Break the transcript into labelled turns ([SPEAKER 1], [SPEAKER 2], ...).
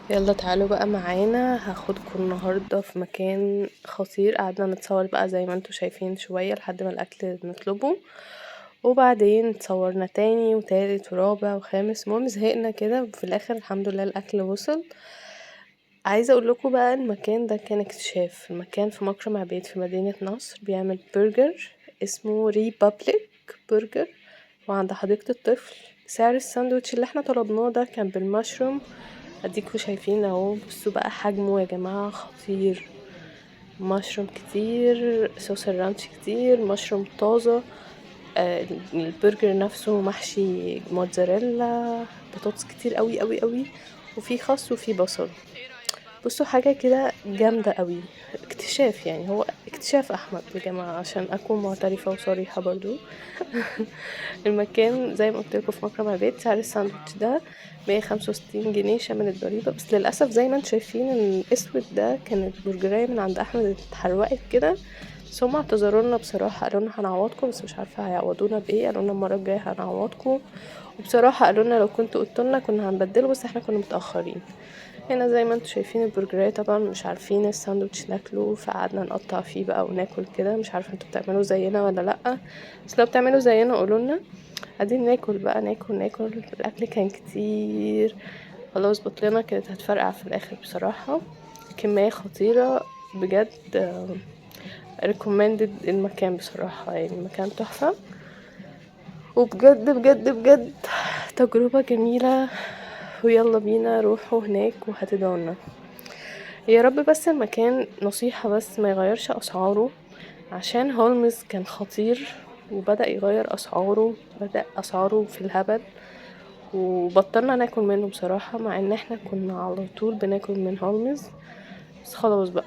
[SPEAKER 1] يلا تعالوا بقى معانا، هاخدكم النهاردة في مكان خطير. قعدنا نتصور بقى زي ما انتوا شايفين شوية لحد ما الأكل نطلبه، وبعدين اتصورنا تاني وتالت ورابع وخامس. المهم زهقنا كده، وفي الآخر الحمد لله الأكل وصل. عايزة اقول لكم بقى المكان ده كان اكتشاف. المكان في مكرم عبيد في مدينة نصر، بيعمل برجر اسمه ريبابليك برجر، وعند حديقة الطفل. سعر الساندوتش اللي احنا طلبناه ده كان بالمشروم. اديكوا شايفين اهو، بصوا بقى حجمه يا جماعة خطير. مشروم كتير، صوص الرانش كتير، مشروم طازة. البرجر نفسه محشي موتزاريلا، بطاطس كتير قوي قوي قوي، وفي خس وفي بصل. بصوا حاجة كده جامدة قوي. اكتشاف يعني، هو اكتشاف احمد يا جماعة عشان اكون معترفة وصريحة برضو. المكان زي ما قلت لكم في مكرم عبيد. سعر الساندوتش ده 165 جنيه شامل الضريبة. بس للأسف زي ما انتم شايفين ان الاسود ده كانت برجراية من عند احمد اتحرقت كده. بس هم اعتذروا لنا بصراحة، قالوا لنا هنعوضكم، بس مش عارفة هيعوضونا بايه. قالوا لنا المرة الجاية هنعوضكم، وبصراحة قالوا لنا لو كنتوا قلتوا لنا كنا هنبدله، بس احنا كنا متأخرين. هنا زي ما انتوا شايفين البرجراية، طبعا مش عارفين الساندوتش ناكله، فقعدنا نقطع فيه بقى وناكل كده. مش عارفة انتوا بتعملوا زينا ولا لأ، بس لو بتعملوا زينا قولولنا. قاعدين ناكل بقى، ناكل. الاكل كان كتير، خلاص بطلنا كانت هتفرقع في الاخر بصراحة. كمية خطيرة بجد. recommended المكان بصراحة، يعني المكان تحفة، وبجد بجد بجد تجربة جميلة. ويلا بينا روحوا هناك وهتدعونا يا رب. بس المكان نصيحة بس ما يغيرش أسعاره، عشان هولمز كان خطير وبدأ يغير أسعاره، بدأ أسعاره في الهبل، وبطلنا ناكل منه بصراحة، مع ان احنا كنا على طول بناكل من هولمز. بس خلاص بقى.